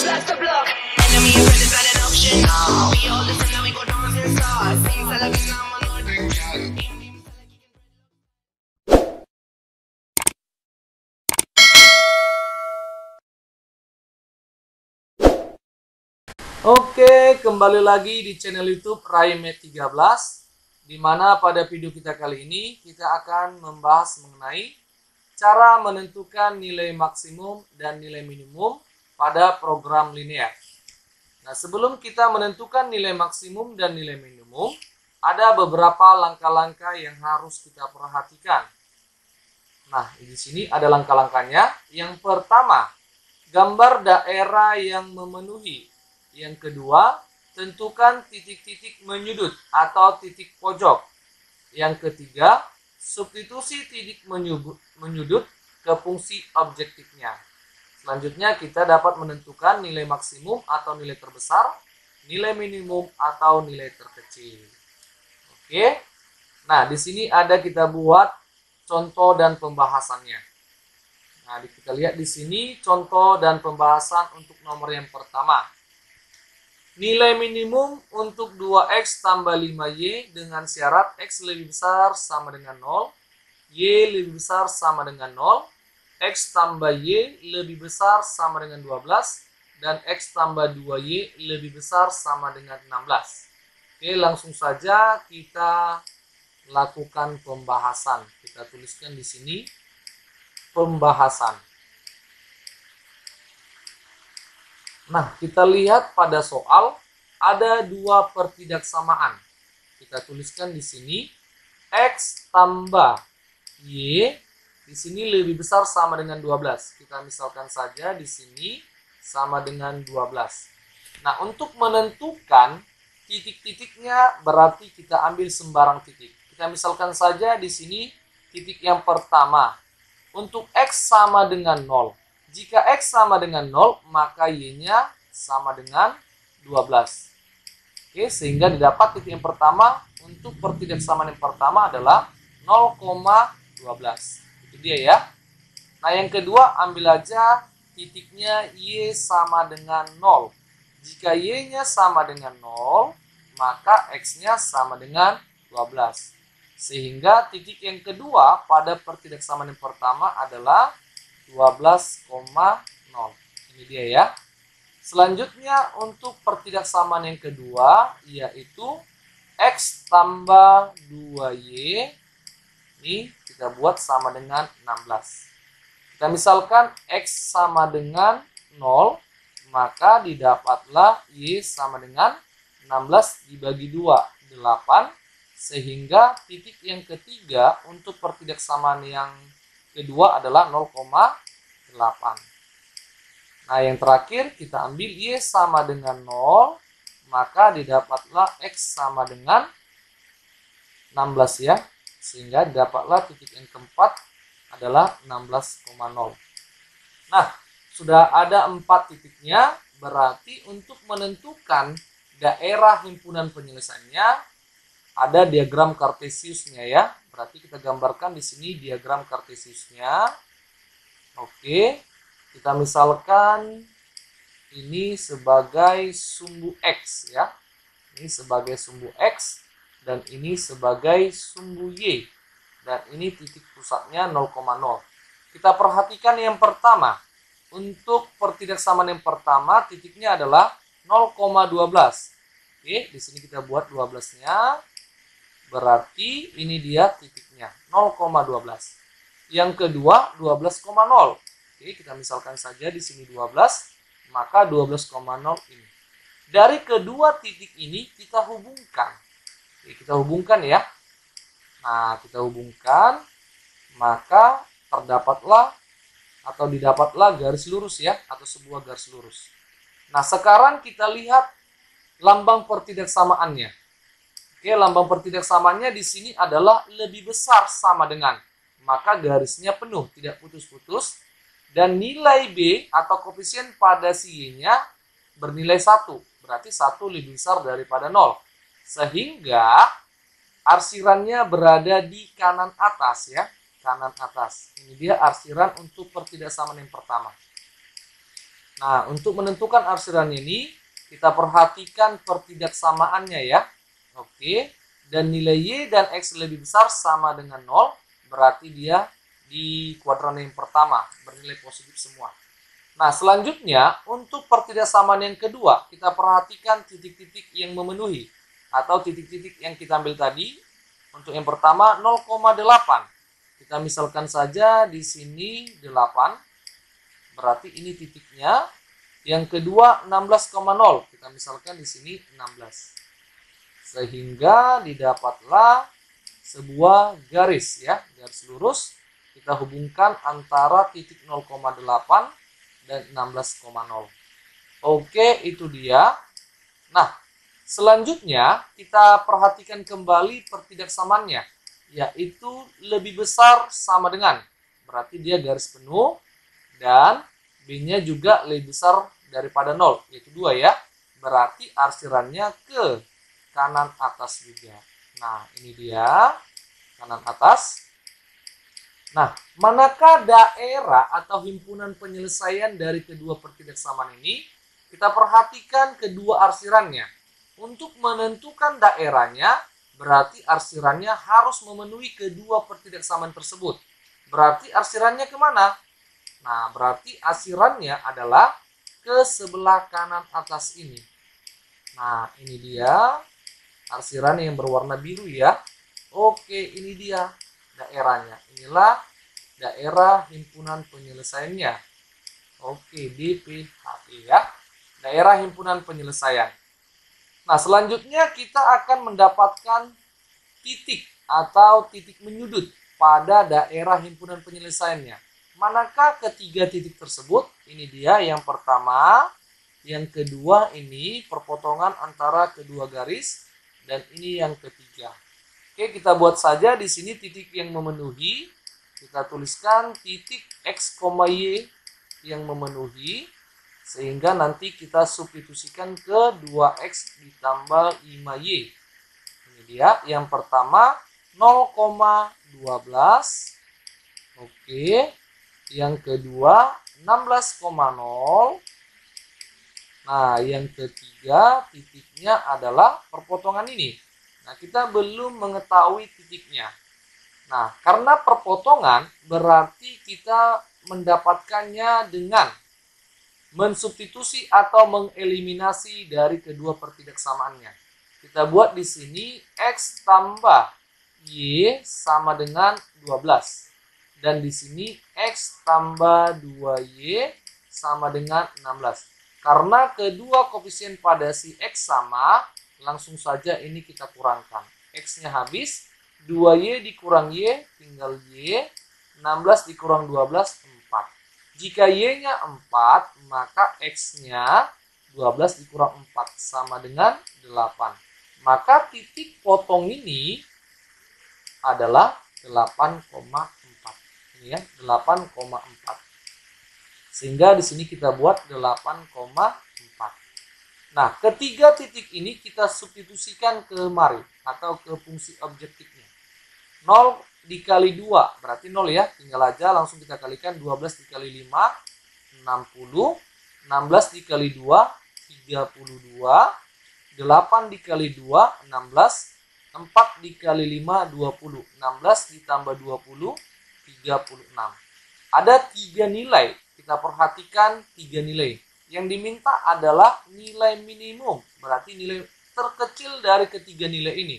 blast the block. Enemy and friend is not an option. We all listen now, we go dance and start. Sing Salagi now, man, no drink. Oke, kembali lagi di channel YouTube Raime13, di mana pada video kita kali ini kita akan membahas mengenai cara menentukan nilai maksimum dan nilai minimum pada program linear. Nah, sebelum kita menentukan nilai maksimum dan nilai minimum, ada beberapa langkah-langkah yang harus kita perhatikan. Nah, di sini ada langkah-langkahnya. Yang pertama, gambar daerah yang memenuhi. Yang kedua, tentukan titik-titik menyudut atau titik pojok. Yang ketiga, substitusi titik menyudut ke fungsi objektifnya. Selanjutnya, kita dapat menentukan nilai maksimum atau nilai terbesar, nilai minimum atau nilai terkecil. Oke. Nah, di sini ada kita buat contoh dan pembahasannya. Nah, kita lihat di sini contoh dan pembahasan untuk nomor yang pertama. Nilai minimum untuk 2x tambah 5y dengan syarat x lebih besar sama dengan 0, y lebih besar sama dengan 0, x tambah y lebih besar sama dengan 12, dan x tambah 2y lebih besar sama dengan 16. Oke, langsung saja kita lakukan pembahasan. Kita tuliskan di sini pembahasan. Nah, kita lihat pada soal ada dua pertidaksamaan. Kita tuliskan di sini x tambah y di sini lebih besar sama dengan 12. Kita misalkan saja di sini sama dengan 12. Nah, untuk menentukan titik-titiknya berarti kita ambil sembarang titik. Kita misalkan saja di sini titik yang pertama. Untuk x sama dengan 0. Jika x sama dengan 0, maka y-nya sama dengan 12. Oke, sehingga didapat titik yang pertama untuk pertidaksamaan yang pertama adalah 0,12. Itu dia ya. Nah, yang kedua, ambil aja titiknya y sama dengan 0. Jika y-nya sama dengan 0, maka x-nya sama dengan 12. Sehingga titik yang kedua pada pertidaksamaan yang pertama adalah 12,0. Ini dia ya. Selanjutnya untuk pertidaksamaan yang kedua yaitu x tambah 2y. Ini kita buat sama dengan 16. Kita misalkan x sama dengan 0, maka didapatlah y sama dengan 16 dibagi 2, 8. Sehingga titik yang ketiga untuk pertidaksamaan yang kedua adalah 0,8. Nah, yang terakhir kita ambil y sama dengan 0, maka didapatlah x sama dengan 16 ya. Sehingga didapatlah titik yang keempat adalah 16,0. Nah, sudah ada 4 titiknya, berarti untuk menentukan daerah himpunan penyelesaiannya ada diagram kartesiusnya ya. Berarti kita gambarkan di sini diagram kartesiusnya. Oke, kita misalkan ini sebagai sumbu x ya. Ini sebagai sumbu x dan ini sebagai sumbu y. Dan ini titik pusatnya 0,0. Kita perhatikan yang pertama. Untuk pertidaksamaan yang pertama titiknya adalah 0,12. Oke, di sini kita buat 12-nya. Berarti ini dia titiknya 0,12. Yang kedua 12,0. Oke, kita misalkan saja di sini 12, maka 12,0 ini. Dari kedua titik ini kita hubungkan. Oke, kita hubungkan ya. Nah, kita hubungkan, maka terdapatlah atau didapatlah garis lurus ya, atau sebuah garis lurus. Nah, sekarang kita lihat lambang pertidaksamaannya. Oke, lambang pertidaksamaannya di sini adalah lebih besar sama dengan. Maka garisnya penuh, tidak putus-putus. Dan nilai B atau koefisien pada si Y-nya bernilai 1. Berarti 1 lebih besar daripada 0. Sehingga arsirannya berada di kanan atas ya. Kanan atas. Ini dia arsiran untuk pertidaksamaan yang pertama. Nah, untuk menentukan arsirannya ini, kita perhatikan pertidaksamaannya ya. Oke, dan nilai Y dan X lebih besar sama dengan 0, berarti dia di kuadran yang pertama, bernilai positif semua. Nah, selanjutnya untuk pertidaksamaan yang kedua, kita perhatikan titik-titik yang memenuhi atau titik-titik yang kita ambil tadi. Untuk yang pertama 0,8. Kita misalkan saja di sini 8. Berarti ini titiknya. Yang kedua 16,0. Kita misalkan di sini 16. Sehingga didapatlah sebuah garis ya, garis lurus. Kita hubungkan antara titik 0,8 dan 16,0. Oke, itu dia. Nah, selanjutnya kita perhatikan kembali pertidaksamaannya, yaitu lebih besar sama dengan. Berarti dia garis penuh dan B-nya juga lebih besar daripada 0, yaitu 2 ya. Berarti arsirannya ke kanan atas juga. Nah, ini dia kanan atas. Nah, manakah daerah atau himpunan penyelesaian dari kedua pertidaksamaan ini? Kita perhatikan kedua arsirannya. Untuk menentukan daerahnya, berarti arsirannya harus memenuhi kedua pertidaksamaan tersebut. Berarti arsirannya kemana? Nah, berarti arsirannya adalah ke sebelah kanan atas ini. Nah, ini dia arsiran yang berwarna biru ya. Oke, ini dia daerahnya. Inilah daerah himpunan penyelesaiannya. Oke, DPHP ya. Daerah himpunan penyelesaian. Nah, selanjutnya kita akan mendapatkan titik atau titik menyudut pada daerah himpunan penyelesaiannya. Manakah ketiga titik tersebut? Ini dia yang pertama, yang kedua ini perpotongan antara kedua garis, dan ini yang ketiga. Oke, kita buat saja di sini titik yang memenuhi. Kita tuliskan titik X, Y yang memenuhi, sehingga nanti kita substitusikan ke 2X ditambah 5Y. Ini dia yang pertama 0,12. Oke. Yang kedua 16,0. Nah, yang ketiga titiknya adalah perpotongan ini. Nah, kita belum mengetahui titiknya. Nah, karena perpotongan berarti kita mendapatkannya dengan mensubstitusi atau mengeliminasi dari kedua pertidaksamaannya. Kita buat di sini X tambah Y sama dengan 12. Dan di sini X tambah 2Y sama dengan 16. Karena kedua koefisien pada si X sama, langsung saja ini kita kurangkan. X-nya habis, 2Y dikurang Y, tinggal Y. 16 dikurang 12, 4. Jika Y-nya 4, maka X-nya 12 dikurang 4, sama dengan 8. Maka titik potong ini adalah 8,4. Ya, 8,4. Sehingga di sini kita buat 8,4. Nah, ketiga titik ini kita substitusikan ke mari atau ke fungsi objektifnya. 0 dikali 2 berarti 0 ya. Tinggal aja langsung kita kalikan 12 dikali 5 60, 16 dikali 2 32, 8 dikali 2 16, 4 dikali 5 20, 16 ditambah 20 36. Ada 3 nilai. Kita perhatikan 3 nilai. Yang diminta adalah nilai minimum. Berarti nilai terkecil dari ketiga nilai ini.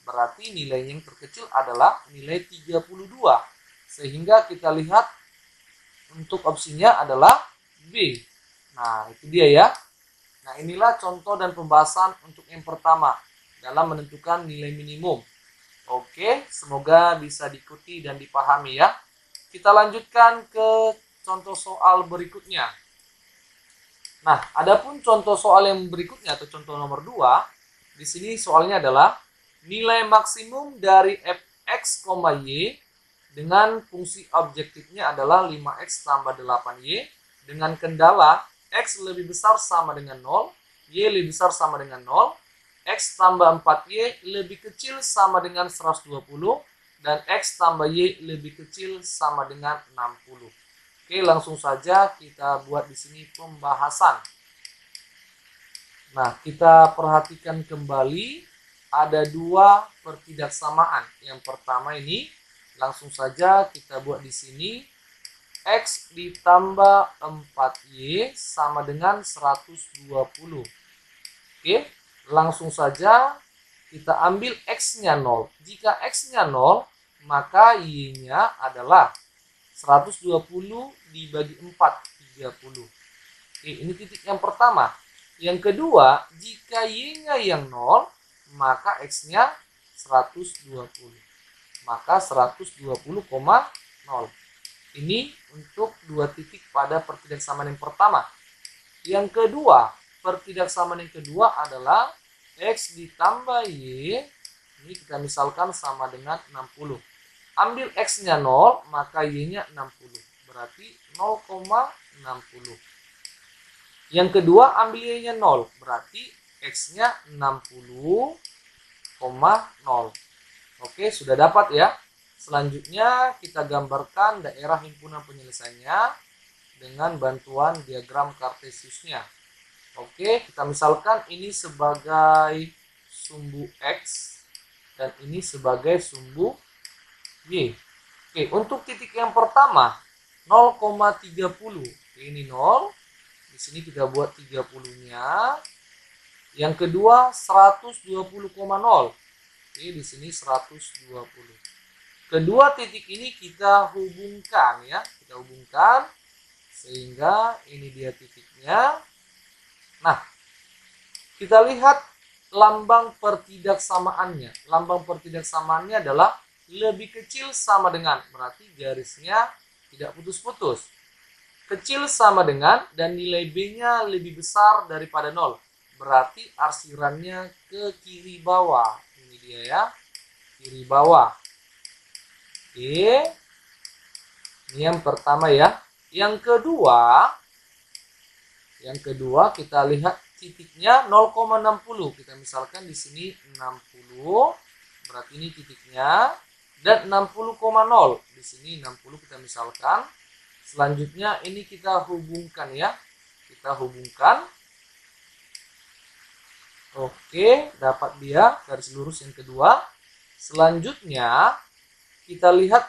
Berarti nilai yang terkecil adalah nilai 32. Sehingga kita lihat untuk opsinya adalah B. Nah, itu dia ya. Nah, inilah contoh dan pembahasan untuk yang pertama dalam menentukan nilai minimum. Oke, semoga bisa diikuti dan dipahami ya. Kita lanjutkan ke contoh soal berikutnya. Nah, adapun contoh soal yang berikutnya atau contoh nomor 2, di sini soalnya adalah nilai maksimum dari fx, y dengan fungsi objektifnya adalah 5x tambah 8y dengan kendala x lebih besar sama dengan 0, y lebih besar sama dengan 0, X tambah 4Y lebih kecil sama dengan 120, dan X tambah Y lebih kecil sama dengan 60. Oke, Oke, langsung saja kita buat di sini pembahasan. Nah, kita perhatikan kembali ada dua pertidaksamaan. Yang pertama ini langsung saja kita buat di sini X ditambah 4Y sama dengan 120. Oke, langsung saja kita ambil X-nya 0. Jika X-nya 0, maka Y-nya adalah 120 dibagi 4, 30. Oke, ini titik yang pertama. Yang kedua, jika Y-nya yang 0, maka X-nya 120. Maka 120,0. Ini untuk dua titik pada pertidaksamaan yang pertama. Yang kedua, pertidaksamaan yang kedua adalah X ditambah Y. Ini kita misalkan sama dengan 60. Ambil X-nya 0, maka Y-nya 60. Berarti 0,60. Yang kedua, ambil Y-nya 0. Berarti X-nya 60,0. Oke, sudah dapat ya. Selanjutnya kita gambarkan daerah himpunan penyelesaiannya dengan bantuan diagram kartesiusnya. Oke, kita misalkan ini sebagai sumbu X dan ini sebagai sumbu Y. Oke, untuk titik yang pertama 0,30. Ini 0. Di sini kita buat 30-nya. Yang kedua 120,0. Oke, di sini 120. Kedua titik ini kita hubungkan ya. Kita hubungkan sehingga ini dia titiknya. Nah, kita lihat lambang pertidaksamaannya. Lambang pertidaksamaannya adalah lebih kecil sama dengan, berarti garisnya tidak putus-putus. Kecil sama dengan dan nilai B-nya lebih besar daripada 0. Berarti arsirannya ke kiri bawah. Ini dia ya, kiri bawah. Oke. Ini yang pertama ya. Yang kedua kita lihat titiknya 0,60. Kita misalkan di sini 60. Berarti ini titiknya. Dan 60,0 di sini 60 kita misalkan. Selanjutnya ini kita hubungkan ya. Kita hubungkan. Oke, dapat dia garis lurus yang kedua. Selanjutnya kita lihat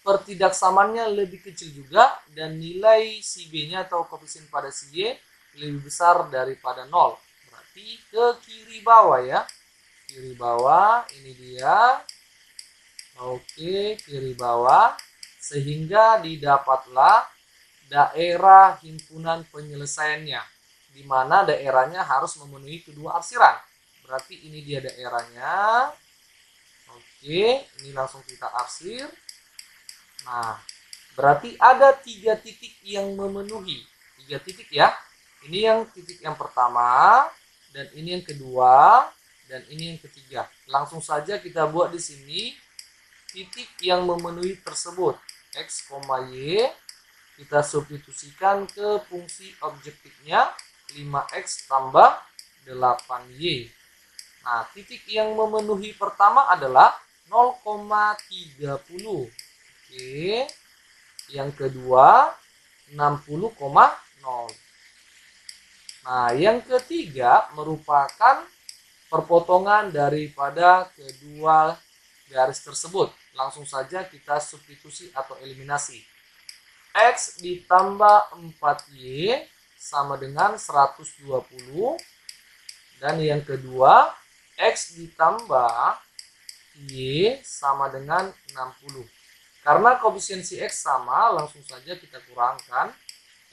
pertidaksamaannya lebih kecil juga dan nilai si B-nya atau koefisien pada si Y lebih besar daripada 0. Berarti ke kiri bawah ya. Kiri bawah, ini dia. Oke, kiri bawah, sehingga didapatlah daerah himpunan penyelesaiannya, di mana daerahnya harus memenuhi kedua arsiran. Berarti ini dia daerahnya. Oke, ini langsung kita arsir. Nah, berarti ada 3 titik yang memenuhi. 3 titik ya. Ini yang titik yang pertama, dan ini yang kedua, dan ini yang ketiga. Langsung saja kita buat di sini titik yang memenuhi tersebut. X, Y kita substitusikan ke fungsi objektifnya 5X tambah 8Y. Nah, titik yang memenuhi pertama adalah 0,30. Oke. Yang kedua 60,0. Nah, yang ketiga merupakan perpotongan daripada kedua garis tersebut. Langsung saja kita substitusi atau eliminasi. X ditambah 4Y sama dengan 120. Dan yang kedua, X ditambah Y sama dengan 60. Karena koefisiensi X sama, langsung saja kita kurangkan.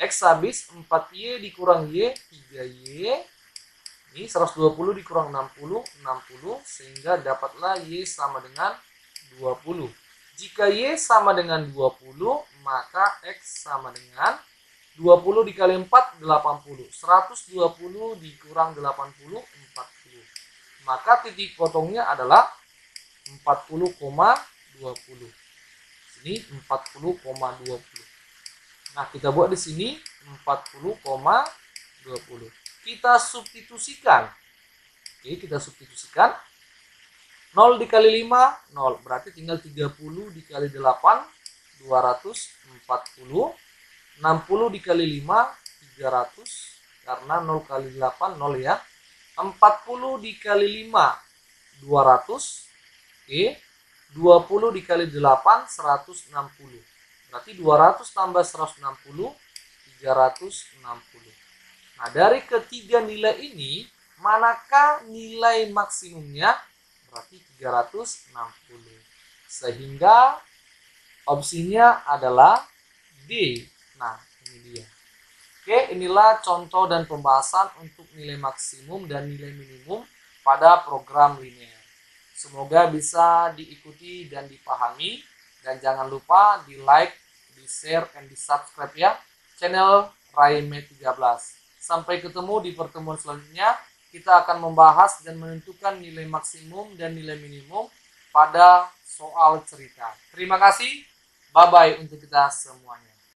X habis 4Y dikurang Y, 3Y. Ini 120 dikurang 60, 60, sehingga dapatlah Y sama dengan 20. Jika Y sama dengan 20, maka X sama dengan 20 dikali 4, 80. 120 dikurang 80, 40. Maka titik potongnya adalah 40,20. Sini 40,20. Nah, kita buat di sini 40,20. Kita substitusikan. Oke, kita substitusikan. 0 dikali 5, 0. Berarti tinggal 30 dikali 8, 240. 60 dikali 5, 300. Karena 0 kali 8, 0 ya. 40 dikali 5, 200. Oke. 20 dikali 8, 160. Berarti 200 tambah 160, 360. Nah, dari ketiga nilai ini, manakah nilai maksimumnya? Berarti 360. Sehingga opsinya adalah D. Nah, ini dia. Oke, inilah contoh dan pembahasan untuk nilai maksimum dan nilai minimum pada program linear. Semoga bisa diikuti dan dipahami. Dan jangan lupa di like, di share, dan di subscribe ya channel Raime 13. Sampai ketemu di pertemuan selanjutnya. Kita akan membahas dan menentukan nilai maksimum dan nilai minimum pada soal cerita. Terima kasih. Bye-bye untuk kita semuanya.